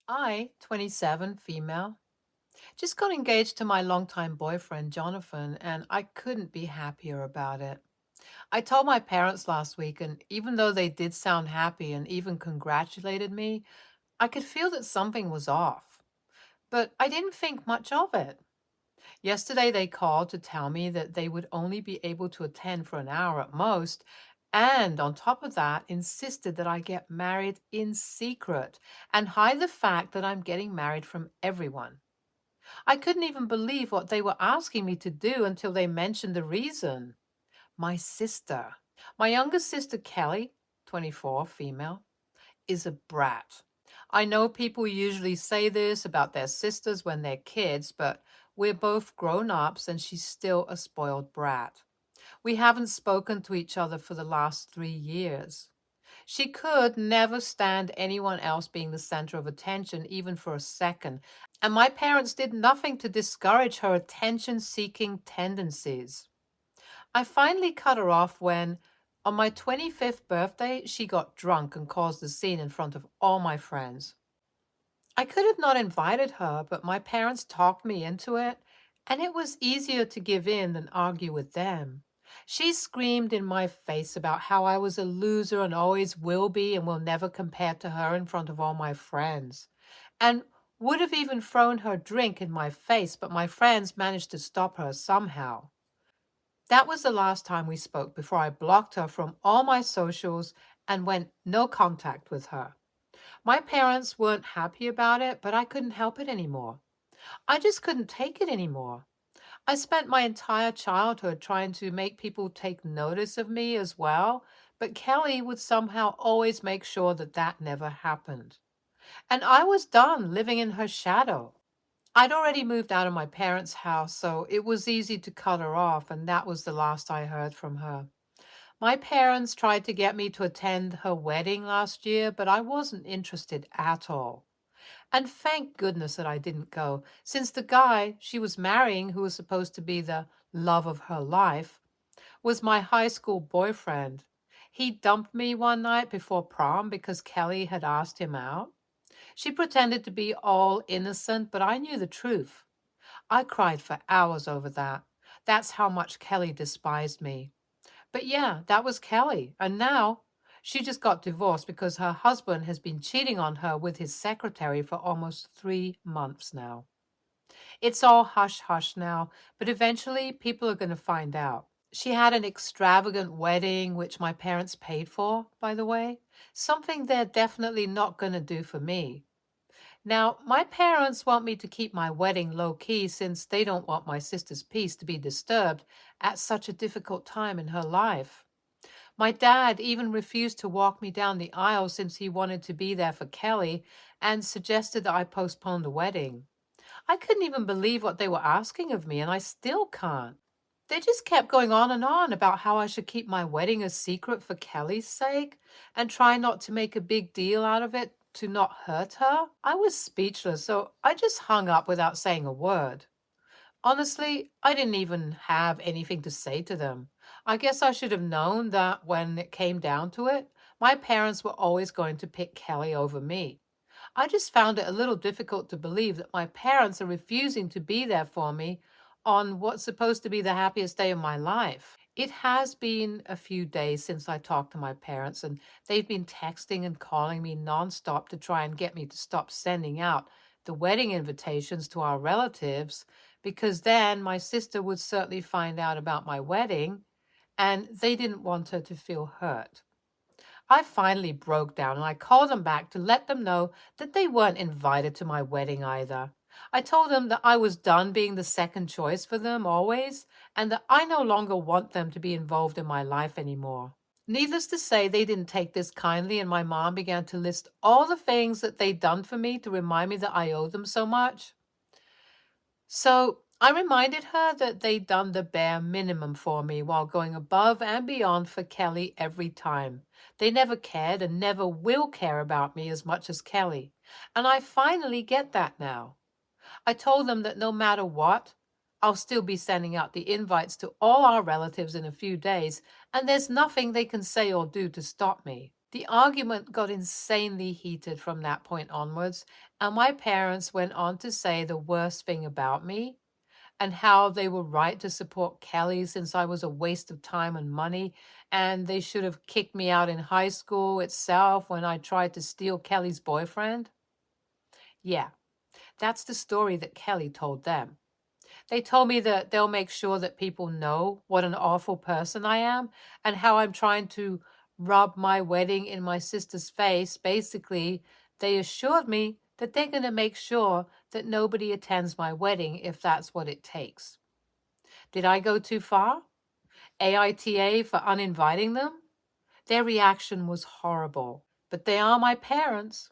I, 27, female, just got engaged to my longtime boyfriend, Jonathan, and I couldn't be happier about it. I told my parents last week, and even though they did sound happy and even congratulated me, I could feel that something was off. But I didn't think much of it. Yesterday, they called to tell me that they would only be able to attend for an hour at most. And on top of that, insisted that I get married in secret and hide the fact that I'm getting married from everyone. I couldn't even believe what they were asking me to do until they mentioned the reason. My sister, my younger sister Kelly, 24, female, is a brat. I know people usually say this about their sisters when they're kids, but we're both grown ups and she's still a spoiled brat. We haven't spoken to each other for the last 3 years. She could never stand anyone else being the center of attention, even for a second. And my parents did nothing to discourage her attention seeking tendencies. I finally cut her off when, on my 25th birthday, she got drunk and caused a scene in front of all my friends. I could have not invited her, but my parents talked me into it, and it was easier to give in than argue with them. She screamed in my face about how I was a loser and always will be and will never compare to her in front of all my friends, and would have even thrown her drink in my face, but my friends managed to stop her somehow. That was the last time we spoke before I blocked her from all my socials and went no contact with her. My parents weren't happy about it, but I couldn't help it anymore. I just couldn't take it anymore. I spent my entire childhood trying to make people take notice of me as well, but Kelly would somehow always make sure that that never happened. And I was done living in her shadow. I'd already moved out of my parents' house, so it was easy to cut her off, and that was the last I heard from her. My parents tried to get me to attend her wedding last year, but I wasn't interested at all. And thank goodness that I didn't go, since the guy she was marrying, who was supposed to be the love of her life, was my high school boyfriend. He dumped me one night before prom because Kelly had asked him out. She pretended to be all innocent, but I knew the truth. I cried for hours over that. That's how much Kelly despised me. But yeah, that was Kelly. And now she just got divorced because her husband has been cheating on her with his secretary for almost 3 months now. It's all hush hush now, but eventually people are going to find out. She had an extravagant wedding, which my parents paid for, by the way, something they're definitely not going to do for me. Now, my parents want me to keep my wedding low key since they don't want my sister's peace to be disturbed at such a difficult time in her life. My dad even refused to walk me down the aisle since he wanted to be there for Kelly and suggested that I postpone the wedding. I couldn't even believe what they were asking of me, and I still can't. They just kept going on about how I should keep my wedding a secret for Kelly's sake and try not to make a big deal out of it to not hurt her. I was speechless, so I just hung up without saying a word. Honestly, I didn't even have anything to say to them. I guess I should have known that when it came down to it, my parents were always going to pick Kelly over me. I just found it a little difficult to believe that my parents are refusing to be there for me on what's supposed to be the happiest day of my life. It has been a few days since I talked to my parents, and they've been texting and calling me nonstop to try and get me to stop sending out the wedding invitations to our relatives, because then my sister would certainly find out about my wedding, and they didn't want her to feel hurt. I finally broke down and I called them back to let them know that they weren't invited to my wedding either. I told them that I was done being the second choice for them always and that I no longer want them to be involved in my life anymore. Needless to say, they didn't take this kindly, and my mom began to list all the things that they'd done for me to remind me that I owe them so much. So I reminded her that they'd done the bare minimum for me while going above and beyond for Kelly every time. They never cared and never will care about me as much as Kelly. And I finally get that now. I told them that no matter what, I'll still be sending out the invites to all our relatives in a few days, and there's nothing they can say or do to stop me. The argument got insanely heated from that point onwards, and my parents went on to say the worst thing about me and how they were right to support Kelly since I was a waste of time and money, and they should have kicked me out in high school itself when I tried to steal Kelly's boyfriend. Yeah, that's the story that Kelly told them. They told me that they'll make sure that people know what an awful person I am and how I'm trying to rub my wedding in my sister's face. Basically, they assured me that they're going to make sure that nobody attends my wedding if that's what it takes. Did I go too far? AITA for uninviting them? Their reaction was horrible, but they are my parents.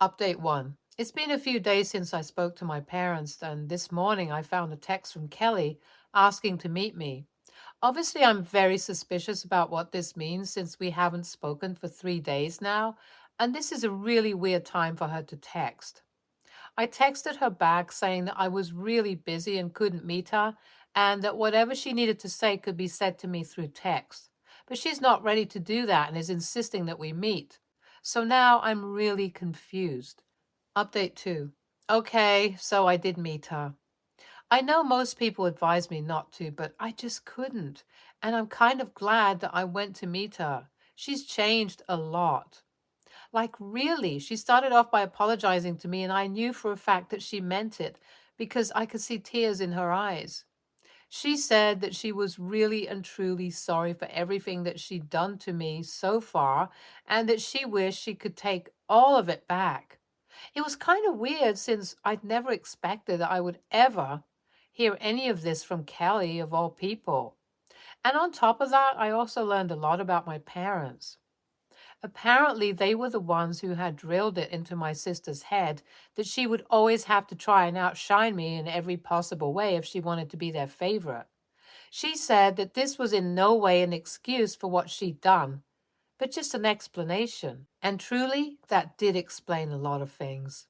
Update 1. It's been a few days since I spoke to my parents, and this morning I found a text from Kelly asking to meet me. Obviously, I'm very suspicious about what this means since we haven't spoken for 3 days now, and this is a really weird time for her to text. I texted her back saying that I was really busy and couldn't meet her, and that whatever she needed to say could be said to me through text. But she's not ready to do that and is insisting that we meet. So now I'm really confused. Update 2. Okay, so I did meet her. I know most people advise me not to, but I just couldn't. And I'm kind of glad that I went to meet her. She's changed a lot. Like, really, she started off by apologizing to me, and I knew for a fact that she meant it because I could see tears in her eyes. She said that she was really and truly sorry for everything that she'd done to me so far, and that she wished she could take all of it back. It was kind of weird since I'd never expected that I would ever hear any of this from Kelly, of all people. And on top of that, I also learned a lot about my parents. Apparently, they were the ones who had drilled it into my sister's head that she would always have to try and outshine me in every possible way if she wanted to be their favorite. She said that this was in no way an excuse for what she'd done, but just an explanation. And truly, that did explain a lot of things.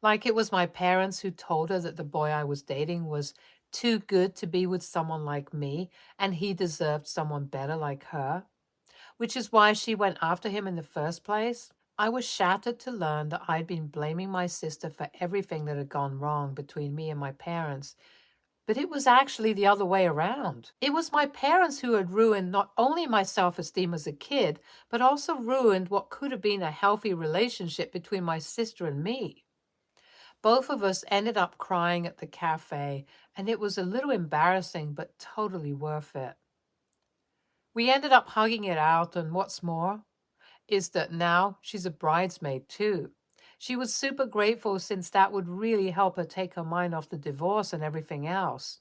Like it was my parents who told her that the boy I was dating was too good to be with someone like me, and he deserved someone better like her, which is why she went after him in the first place. I was shattered to learn that I'd been blaming my sister for everything that had gone wrong between me and my parents, but it was actually the other way around. It was my parents who had ruined not only my self-esteem as a kid, but also ruined what could have been a healthy relationship between my sister and me. Both of us ended up crying at the cafe, and it was a little embarrassing, but totally worth it. We ended up hugging it out, and what's more is that now she's a bridesmaid too. She was super grateful since that would really help her take her mind off the divorce and everything else.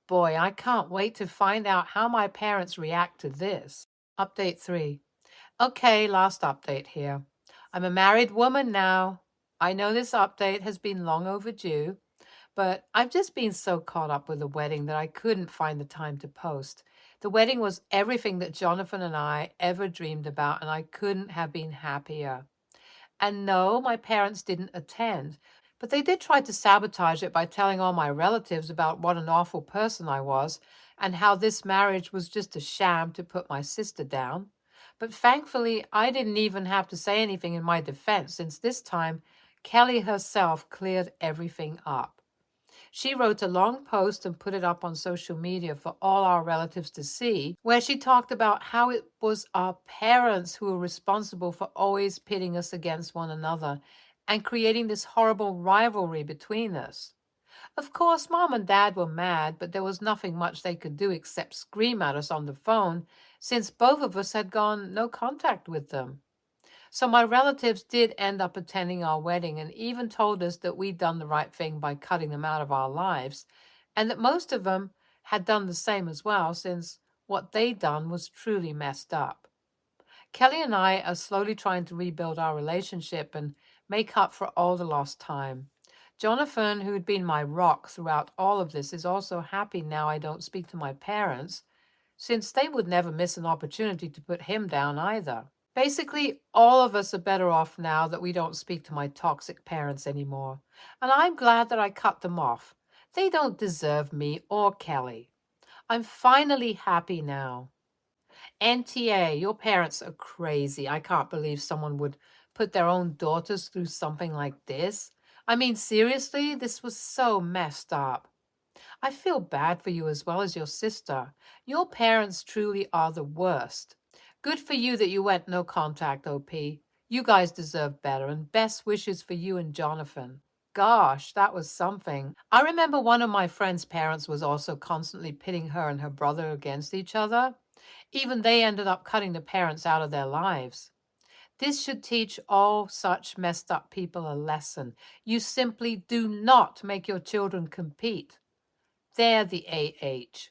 Boy, I can't wait to find out how my parents react to this. Update 3. Okay, last update here. I'm a married woman now. I know this update has been long overdue, but I've just been so caught up with the wedding that I couldn't find the time to post. The wedding was everything that Jonathan and I ever dreamed about, and I couldn't have been happier. And no, my parents didn't attend, but they did try to sabotage it by telling all my relatives about what an awful person I was and how this marriage was just a sham to put my sister down. But thankfully, I didn't even have to say anything in my defense since this time Kelly herself cleared everything up. She wrote a long post and put it up on social media for all our relatives to see, where she talked about how it was our parents who were responsible for always pitting us against one another and creating this horrible rivalry between us. Of course, Mom and Dad were mad, but there was nothing much they could do except scream at us on the phone since both of us had gone no contact with them. So my relatives did end up attending our wedding and even told us that we'd done the right thing by cutting them out of our lives, and that most of them had done the same as well, since what they'd done was truly messed up. Kelly and I are slowly trying to rebuild our relationship and make up for all the lost time. Jonathan, who had been my rock throughout all of this, is also happy now I don't speak to my parents, since they would never miss an opportunity to put him down either. Basically, all of us are better off now that we don't speak to my toxic parents anymore. And I'm glad that I cut them off. They don't deserve me or Kelly. I'm finally happy now. NTA, your parents are crazy. I can't believe someone would put their own daughters through something like this. I mean, seriously, this was so messed up. I feel bad for you as well as your sister. Your parents truly are the worst. Good for you that you went no contact, OP. You guys deserve better, and best wishes for you and Jonathan. Gosh, that was something. I remember one of my friend's parents was also constantly pitting her and her brother against each other. Even they ended up cutting the parents out of their lives. This should teach all such messed up people a lesson. You simply do not make your children compete. They're the AH.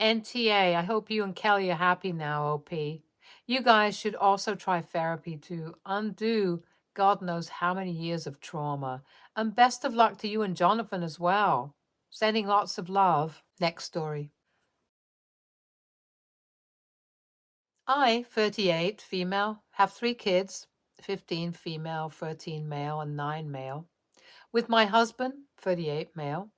NTA, I hope you and Kelly are happy now, OP. You guys should also try therapy to undo God knows how many years of trauma. And best of luck to you and Jonathan as well. Sending lots of love. Next story. I, 38, female, have 3 kids, 15 female, 13 male, and 9 male. With my husband, 38 male.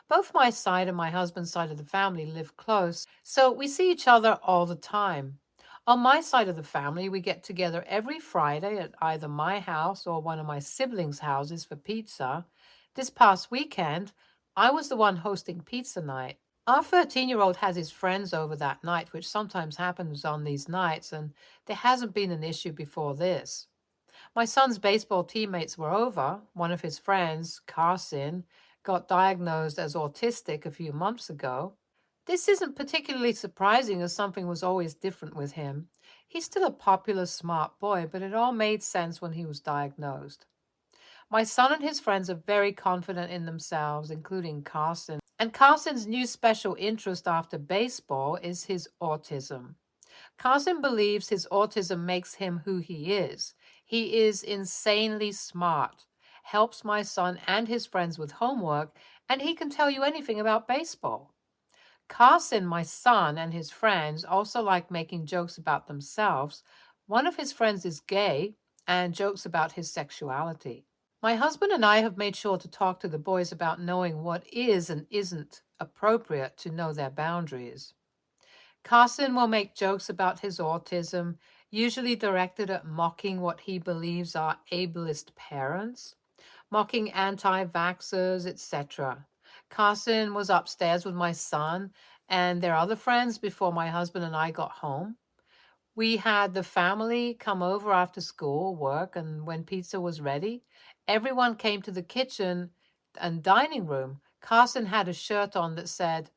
Both my side and my husband's side of the family live close, so we see each other all the time. On my side of the family, we get together every Friday at either my house or one of my siblings' houses for pizza. This past weekend, I was the one hosting pizza night. Our 13-year-old has his friends over that night, which sometimes happens on these nights, and there hasn't been an issue before this. My son's baseball teammates were over. One of his friends, Carson, got diagnosed as autistic a few months ago. This isn't particularly surprising as something was always different with him. He's still a popular, smart boy, but it all made sense when he was diagnosed. My son and his friends are very confident in themselves, including Carson. And Carson's new special interest after baseball is his autism. Carson believes his autism makes him who he is. He is insanely smart, helps my son and his friends with homework, and he can tell you anything about baseball. Carson, my son, and his friends also like making jokes about themselves. One of his friends is gay and jokes about his sexuality. My husband and I have made sure to talk to the boys about knowing what is and isn't appropriate to know their boundaries. Carson will make jokes about his autism, usually directed at mocking what he believes are ableist parents, mocking anti-vaxxers, etc. Carson was upstairs with my son and their other friends before my husband and I got home. We had the family come over after school, work, and when pizza was ready, everyone came to the kitchen and dining room. Carson had a shirt on that said,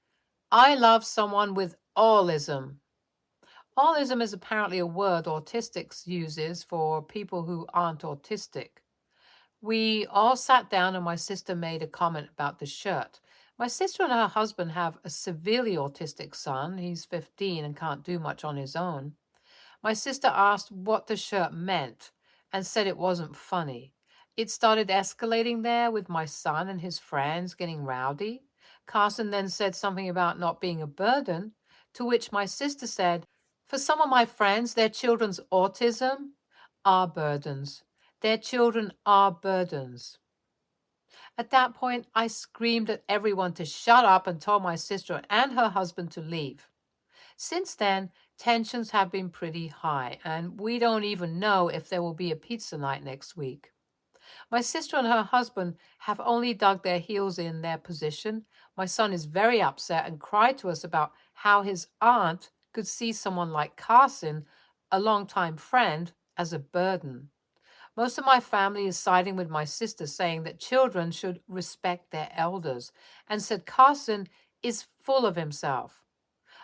"I love someone with allism." Allism is apparently a word autistics uses for people who aren't autistic. We all sat down and my sister made a comment about the shirt. My sister and her husband have a severely autistic son. He's 15 and can't do much on his own. My sister asked what the shirt meant and said it wasn't funny. It started escalating there with my son and his friends getting rowdy. Carson then said something about not being a burden, to which my sister said, "For some of my friends, their children's autism are burdens. Their children are burdens." At that point, I screamed at everyone to shut up and told my sister and her husband to leave. Since then, tensions have been pretty high, and we don't even know if there will be a pizza night next week. My sister and her husband have only dug their heels in their position. My son is very upset and cried to us about how his aunt could see someone like Carson, a longtime friend, as a burden. Most of my family is siding with my sister, saying that children should respect their elders, and said Carson is full of himself.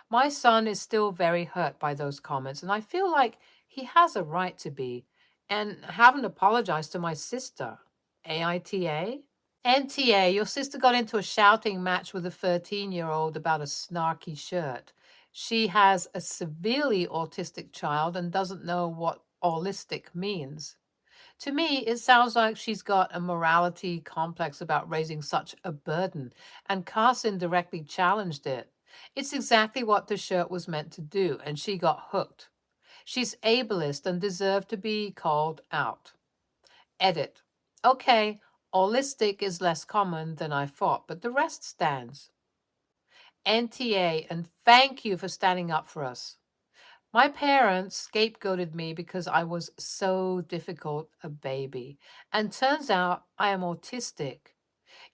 My son is still very hurt by those comments, and I feel like he has a right to be, and haven't apologized to my sister. AITA? NTA, your sister got into a shouting match with a 13-year-old about a snarky shirt. She has a severely autistic child and doesn't know what allistic means. To me, it sounds like she's got a morality complex about raising such a burden, and Carson directly challenged it. It's exactly what the shirt was meant to do, and she got hooked. She's ableist and deserved to be called out. Edit. Okay, allistic is less common than I thought, but the rest stands. NTA, and thank you for standing up for us. My parents scapegoated me because I was so difficult a baby. And turns out I am autistic.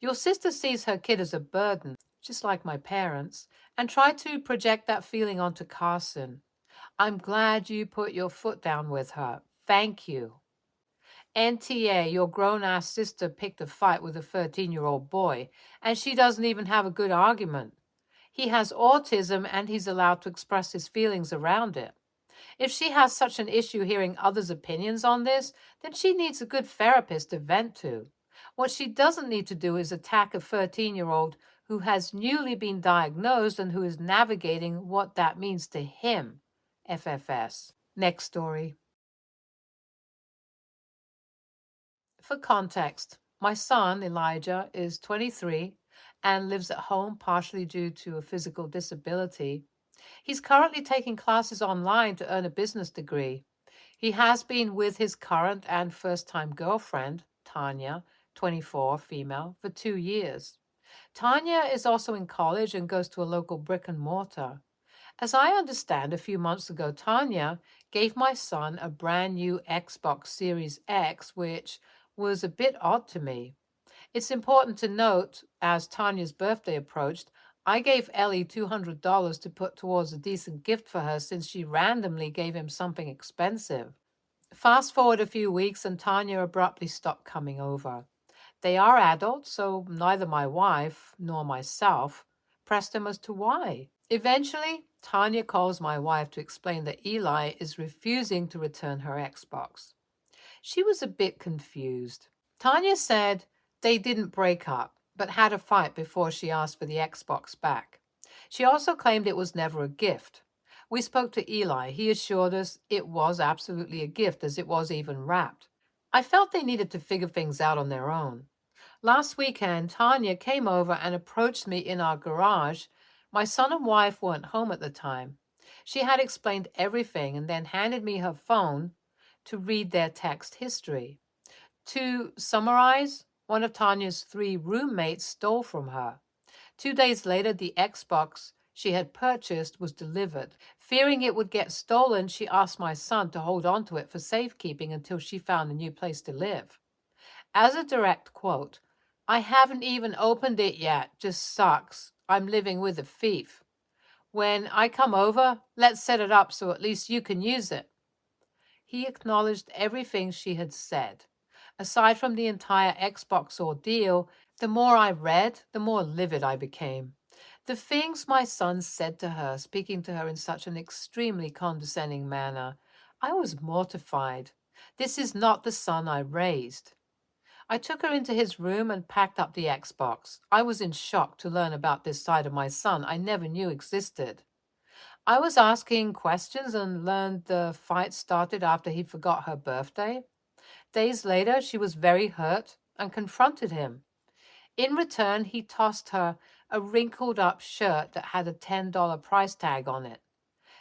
Your sister sees her kid as a burden, just like my parents, and tried to project that feeling onto Carson. I'm glad you put your foot down with her. Thank you. NTA, your grown ass sister picked a fight with a 13-year-old boy, and she doesn't even have a good argument. He has autism and he's allowed to express his feelings around it. If she has such an issue hearing others' opinions on this, then she needs a good therapist to vent to. What she doesn't need to do is attack a 13-year-old who has newly been diagnosed and who is navigating what that means to him. FFS. Next story. For context, my son, Elijah, is 23 and lives at home partially due to a physical disability. He's currently taking classes online to earn a business degree. He has been with his current and first-time girlfriend, Tanya, 24, female, for 2 years. Tanya is also in college and goes to a local brick and mortar. As I understand, a few months ago, Tanya gave my son a brand new Xbox Series X, which was a bit odd to me. It's important to note, as Tanya's birthday approached, I gave Ellie $200 to put towards a decent gift for her since she randomly gave him something expensive. Fast forward a few weeks and Tanya abruptly stopped coming over. They are adults, so neither my wife nor myself pressed him as to why. Eventually, Tanya calls my wife to explain that Eli is refusing to return her Xbox. She was a bit confused. Tanya said they didn't break up, but had a fight before she asked for the Xbox back. She also claimed it was never a gift. We spoke to Eli. He assured us it was absolutely a gift, as it was even wrapped. I felt they needed to figure things out on their own. Last weekend, Tanya came over and approached me in our garage. My son and wife weren't home at the time. She had explained everything and then handed me her phone to read their text history. To summarize, one of Tanya's 3 roommates stole from her. 2 days later, the Xbox she had purchased was delivered. Fearing it would get stolen, she asked my son to hold on to it for safekeeping until she found a new place to live. As a direct quote, I haven't even opened it yet, just sucks. I'm living with a thief. When I come over, let's set it up so at least you can use it. He acknowledged everything she had said. Aside from the entire Xbox ordeal, the more I read, the more livid I became. The things my son said to her, speaking to her in such an extremely condescending manner, I was mortified. This is not the son I raised. I took her into his room and packed up the Xbox. I was in shock to learn about this side of my son I never knew existed. I was asking questions and learned the fight started after he forgot her birthday. Days later, she was very hurt and confronted him. In return, he tossed her a wrinkled up shirt that had a $10 price tag on it.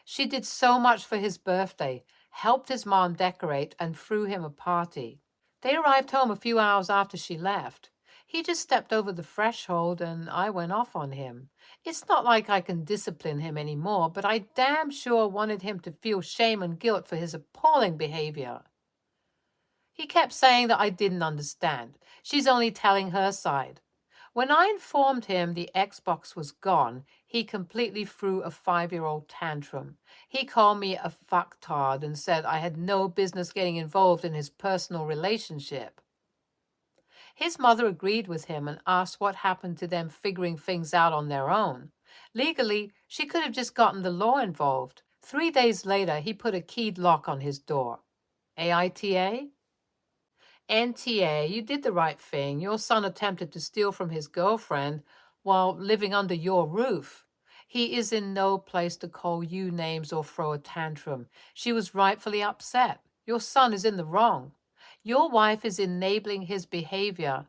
She did so much for his birthday, helped his mom decorate, and threw him a party. They arrived home a few hours after she left. He just stepped over the threshold and I went off on him. It's not like I can discipline him anymore, but I damn sure wanted him to feel shame and guilt for his appalling behavior. He kept saying that I didn't understand. She's only telling her side. When I informed him the Xbox was gone, he completely threw a 5-year-old tantrum. He called me a fucktard and said I had no business getting involved in his personal relationship. His mother agreed with him and asked what happened to them figuring things out on their own. Legally, she could have just gotten the law involved. 3 days later, he put a keyed lock on his door. AITA? NTA, you did the right thing. Your son attempted to steal from his girlfriend while living under your roof. He is in no place to call you names or throw a tantrum. She was rightfully upset. Your son is in the wrong. Your wife is enabling his behavior,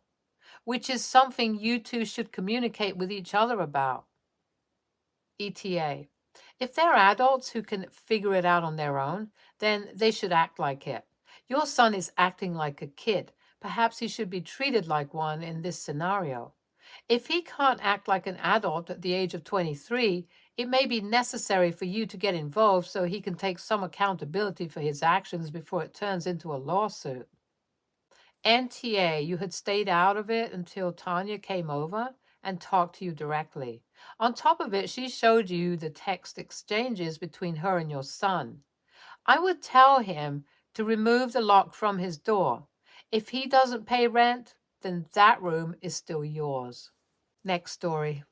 which is something you two should communicate with each other about. ETA. If they're adults who can figure it out on their own, then they should act like it. Your son is acting like a kid. Perhaps he should be treated like one in this scenario. If he can't act like an adult at the age of 23, It may be necessary for you to get involved so he can take some accountability for his actions before it turns into a lawsuit. NTA, you had stayed out of it until Tanya came over and talked to you directly. On top of it, she showed you the text exchanges between her and your son. I would tell him to remove the lock from his door. If he doesn't pay rent, then that room is still yours. Next story.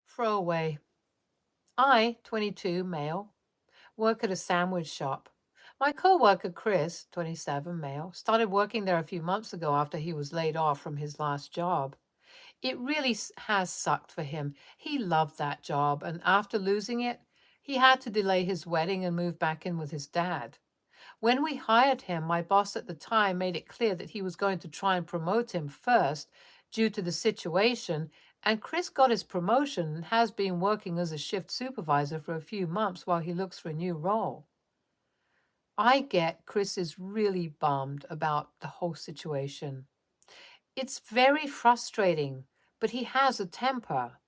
Throwaway. I, 22, male, work at a sandwich shop. My co-worker Chris, 27, male, started working there a few months ago after he was laid off from his last job. It really has sucked for him. He loved that job, and after losing it, he had to delay his wedding and move back in with his dad. When we hired him, my boss at the time made it clear that he was going to try and promote him first due to the situation, and Chris got his promotion and has been working as a shift supervisor for a few months while he looks for a new role. I get Chris is really bummed about the whole situation. It's very frustrating, but he has a temper.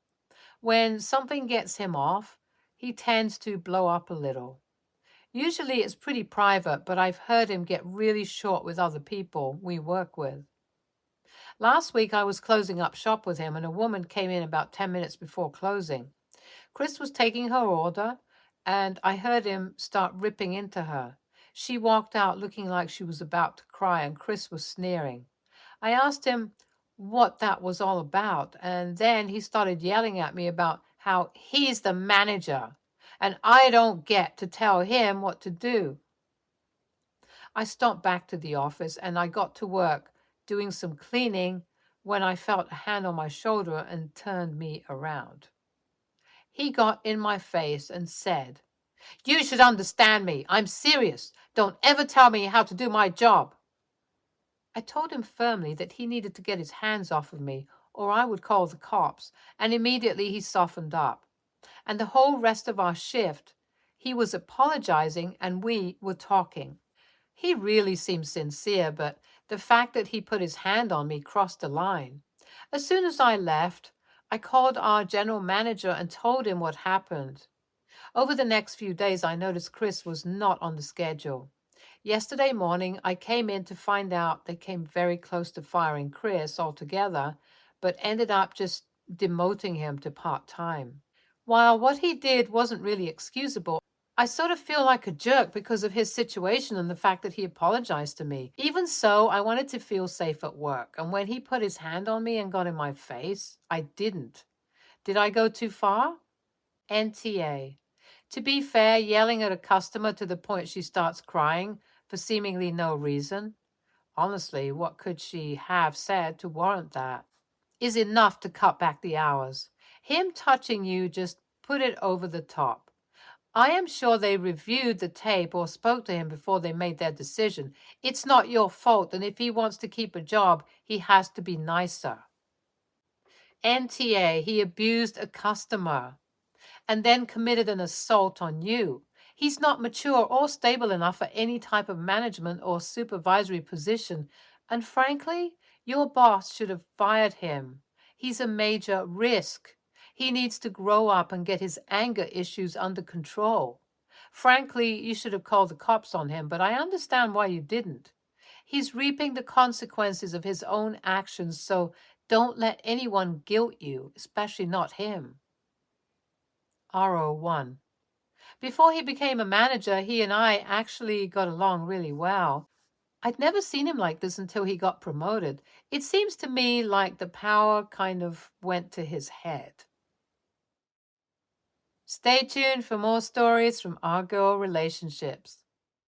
When something gets him off, he tends to blow up a little. Usually it's pretty private, but I've heard him get really short with other people we work with. Last week I was closing up shop with him and a woman came in about 10 minutes before closing. Chris was taking her order and I heard him start ripping into her. She walked out looking like she was about to cry and Chris was sneering. I asked him what that was all about, and then he started yelling at me about how he's the manager and I don't get to tell him what to do. I stomped back to the office and I got to work doing some cleaning when I felt a hand on my shoulder and turned me around. He got in my face and said, "You should understand me. I'm serious. Don't ever tell me how to do my job." I told him firmly that he needed to get his hands off of me or I would call the cops, and immediately he softened up. And the whole rest of our shift, he was apologizing and we were talking. He really seemed sincere, but the fact that he put his hand on me crossed the line. As soon as I left, I called our general manager and told him what happened. Over the next few days, I noticed Chris was not on the schedule. Yesterday morning, I came in to find out they came very close to firing Chris altogether, but ended up just demoting him to part-time. While what he did wasn't really excusable, I sort of feel like a jerk because of his situation and the fact that he apologized to me. Even so, I wanted to feel safe at work, and when he put his hand on me and got in my face, I didn't. Did I go too far? NTA. To be fair, yelling at a customer to the point she starts crying for seemingly no reason, honestly, what could she have said to warrant that, is enough to cut back the hours. Him touching you just put it over the top. I am sure they reviewed the tape or spoke to him before they made their decision. It's not your fault, and if he wants to keep a job, he has to be nicer. NTA, he abused a customer and then committed an assault on you. He's not mature or stable enough for any type of management or supervisory position, and frankly, your boss should have fired him. He's a major risk. He needs to grow up and get his anger issues under control. Frankly, you should have called the cops on him, but I understand why you didn't. He's reaping the consequences of his own actions, so don't let anyone guilt you, especially not him. RO1. Before he became a manager, he and I actually got along really well. I'd never seen him like this until he got promoted. It seems to me like the power kind of went to his head. Stay tuned for more stories from our girl relationships.